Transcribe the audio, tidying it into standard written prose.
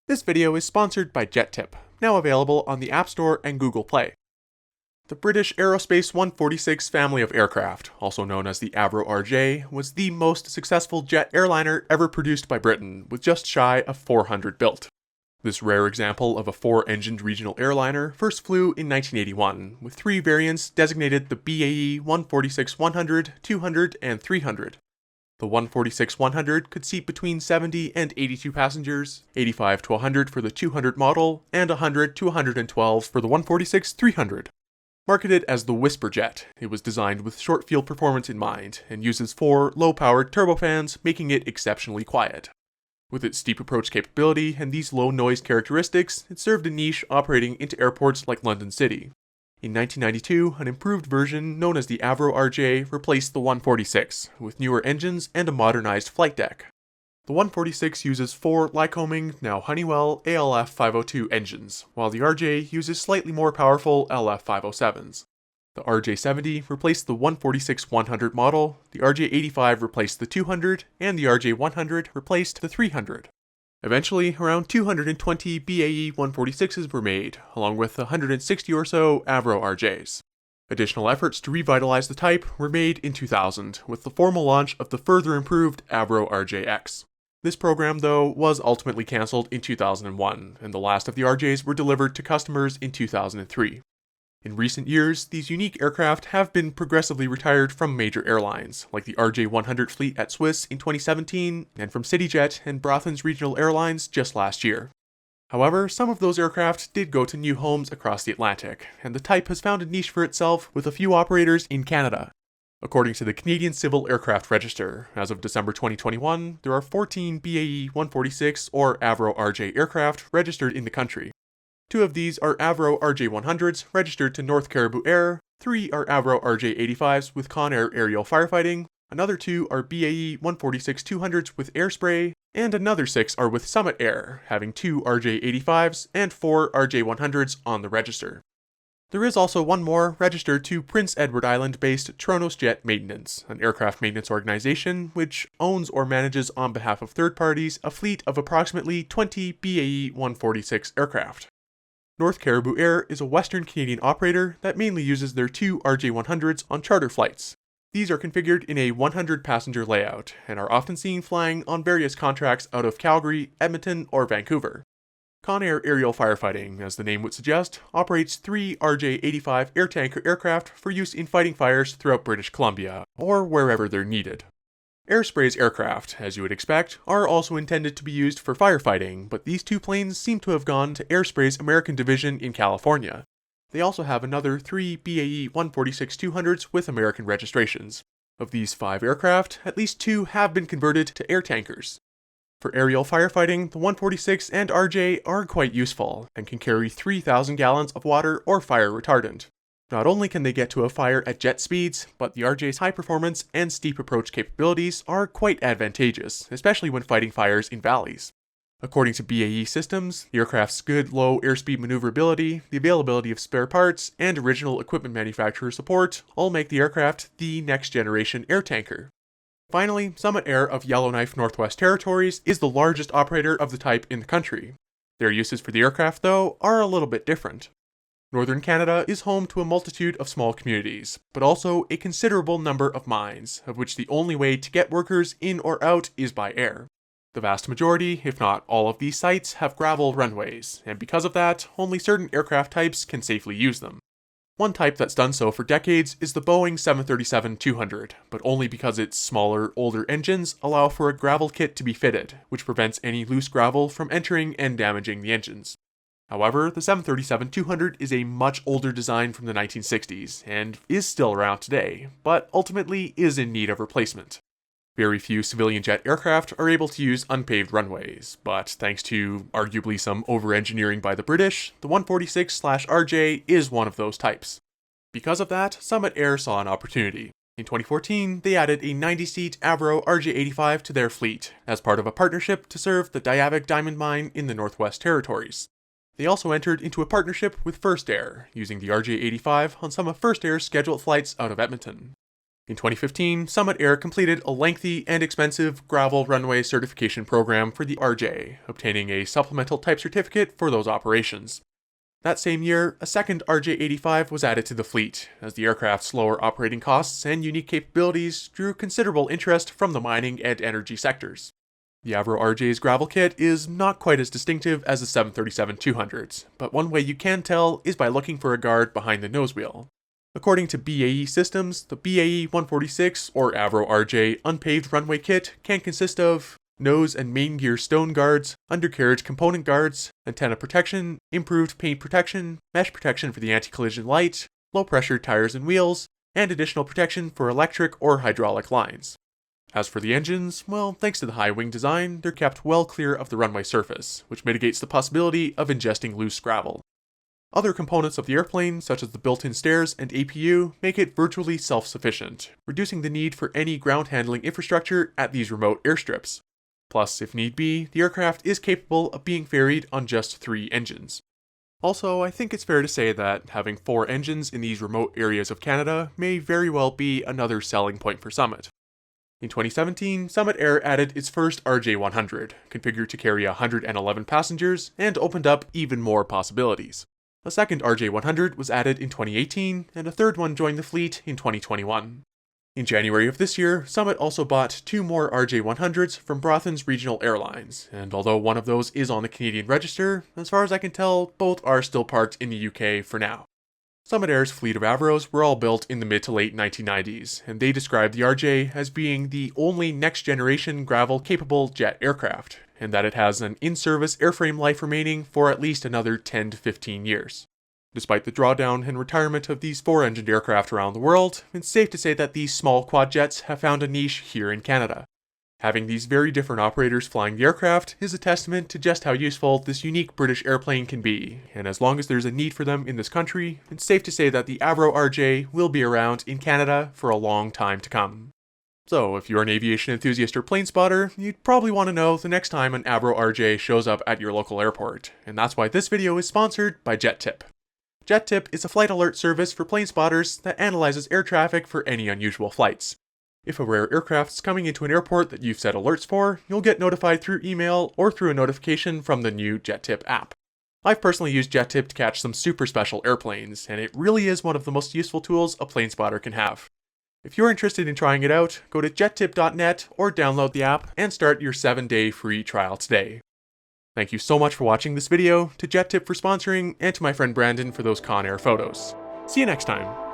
This video is sponsored by JetTip, now available on the App Store and Google Play. The British Aerospace 146 family of aircraft, also known as the Avro RJ, was the most successful jet airliner ever produced by Britain, with just shy of 400 built. This rare example of a four-engined regional airliner first flew in 1981, with three variants designated the BAe 146-100, 200, and 300. The 146-100 could seat between 70 and 82 passengers, 85 to 100 for the 200 model, and 100 to 112 for the 146-300. Marketed as the Whisperjet, it was designed with short field performance in mind, and uses four low-powered turbofans, making it exceptionally quiet. With its steep approach capability and these low noise characteristics, it served a niche operating into airports like London City. In 1992, an improved version known as the Avro RJ replaced the 146, with newer engines and a modernized flight deck. The 146 uses four Lycoming, now Honeywell, ALF 502 engines, while the RJ uses slightly more powerful LF 507s. The RJ70 replaced the 146-100 model, the RJ85 replaced the 200, and the RJ100 replaced the 300. Eventually, around 220 BAe 146s were made, along with 160 or so Avro RJs. Additional efforts to revitalize the type were made in 2000, with the formal launch of the further improved Avro RJX. This program, though, was ultimately cancelled in 2001, and the last of the RJs were delivered to customers in 2003. In recent years, these unique aircraft have been progressively retired from major airlines, like the RJ100 fleet at Swiss in 2017, and from CityJet and Brothen's Regional Airlines just last year. However, some of those aircraft did go to new homes across the Atlantic, and the type has found a niche for itself with a few operators in Canada. According to the Canadian Civil Aircraft Register, as of December 2021, there are 14 BAe 146 or Avro RJ aircraft registered in the country. Two of these are Avro RJ100s registered to North Cariboo Air, three are Avro RJ85s with Conair Aerial Firefighting, another two are BAe 146-200s with Air Spray, and another six are with Summit Air, having two RJ85s and four RJ100s on the register. There is also one more registered to Prince Edward Island-based Tronosjet Maintenance, an aircraft maintenance organization which owns or manages on behalf of third parties a fleet of approximately 20 BAe 146 aircraft. North Cariboo Air is a Western Canadian operator that mainly uses their two RJ100s on charter flights. These are configured in a 100-passenger layout, and are often seen flying on various contracts out of Calgary, Edmonton, or Vancouver. Conair Aerial Firefighting, as the name would suggest, operates three RJ85 air tanker aircraft for use in fighting fires throughout British Columbia, or wherever they're needed. Air Spray's aircraft, as you would expect, are also intended to be used for firefighting, but these two planes seem to have gone to Air Spray's American division in California. They also have another three BAe 146-200s with American registrations. Of these five aircraft, at least two have been converted to air tankers. For aerial firefighting, the 146 and RJ are quite useful, and can carry 3,000 gallons of water or fire retardant. Not only can they get to a fire at jet speeds, but the RJ's high performance and steep approach capabilities are quite advantageous, especially when fighting fires in valleys. According to BAE Systems, the aircraft's good low airspeed maneuverability, the availability of spare parts, and original equipment manufacturer support all make the aircraft the next-generation air tanker. Finally, Summit Air of Yellowknife Northwest Territories is the largest operator of the type in the country. Their uses for the aircraft, though, are a little bit different. Northern Canada is home to a multitude of small communities, but also a considerable number of mines, of which the only way to get workers in or out is by air. The vast majority, if not all of these sites, have gravel runways, and because of that, only certain aircraft types can safely use them. One type that's done so for decades is the Boeing 737-200, but only because its smaller, older engines allow for a gravel kit to be fitted, which prevents any loose gravel from entering and damaging the engines. However, the 737-200 is a much older design from the 1960s, and is still around today, but ultimately is in need of replacement. Very few civilian jet aircraft are able to use unpaved runways, but thanks to arguably some over-engineering by the British, the 146/RJ is one of those types. Because of that, Summit Air saw an opportunity. In 2014, they added a 90-seat Avro RJ85 to their fleet, as part of a partnership to serve the Diavik Diamond Mine in the Northwest Territories. They also entered into a partnership with First Air, using the RJ85 on some of First Air's scheduled flights out of Edmonton. In 2015, Summit Air completed a lengthy and expensive gravel runway certification program for the RJ, obtaining a supplemental type certificate for those operations. That same year, a second RJ85 was added to the fleet, as the aircraft's lower operating costs and unique capabilities drew considerable interest from the mining and energy sectors. The Avro RJ's gravel kit is not quite as distinctive as the 737-200s, but one way you can tell is by looking for a guard behind the nose wheel. According to BAe Systems, the BAe 146 or Avro RJ unpaved runway kit can consist of nose and main gear stone guards, undercarriage component guards, antenna protection, improved paint protection, mesh protection for the anti-collision light, low-pressure tires and wheels, and additional protection for electric or hydraulic lines. As for the engines, well, thanks to the high wing design, they're kept well clear of the runway surface, which mitigates the possibility of ingesting loose gravel. Other components of the airplane, such as the built-in stairs and APU, make it virtually self-sufficient, reducing the need for any ground handling infrastructure at these remote airstrips. Plus, if need be, the aircraft is capable of being ferried on just 3 engines. Also, I think it's fair to say that having 4 engines in these remote areas of Canada may very well be another selling point for Summit. In 2017, Summit Air added its first RJ100, configured to carry 111 passengers, and opened up even more possibilities. A second RJ100 was added in 2018, and a third one joined the fleet in 2021. In January of this year, Summit also bought 2 more RJ100s from Brothen's Regional Airlines, and although one of those is on the Canadian register, as far as I can tell, both are still parked in the UK for now. Summit Air's fleet of Avros were all built in the mid to late 1990s, and they described the RJ as being the only next-generation gravel-capable jet aircraft, and that it has an in-service airframe life remaining for at least another 10 to 15 years. Despite the drawdown and retirement of these 4-engined aircraft around the world, it's safe to say that these small quad jets have found a niche here in Canada. Having these very different operators flying the aircraft is a testament to just how useful this unique British airplane can be, and as long as there's a need for them in this country, it's safe to say that the Avro RJ will be around in Canada for a long time to come. So, if you're an aviation enthusiast or plane spotter, you'd probably want to know the next time an Avro RJ shows up at your local airport, and that's why this video is sponsored by JetTip. JetTip is a flight alert service for plane spotters that analyzes air traffic for any unusual flights. If a rare aircraft's coming into an airport that you've set alerts for, you'll get notified through email or through a notification from the new JetTip app. I've personally used JetTip to catch some super special airplanes, and it really is one of the most useful tools a plane spotter can have. If you're interested in trying it out, go to jettip.net or download the app and start your 7-day free trial today. Thank you so much for watching this video, to JetTip for sponsoring, and to my friend Brandon for those Conair photos. See you next time.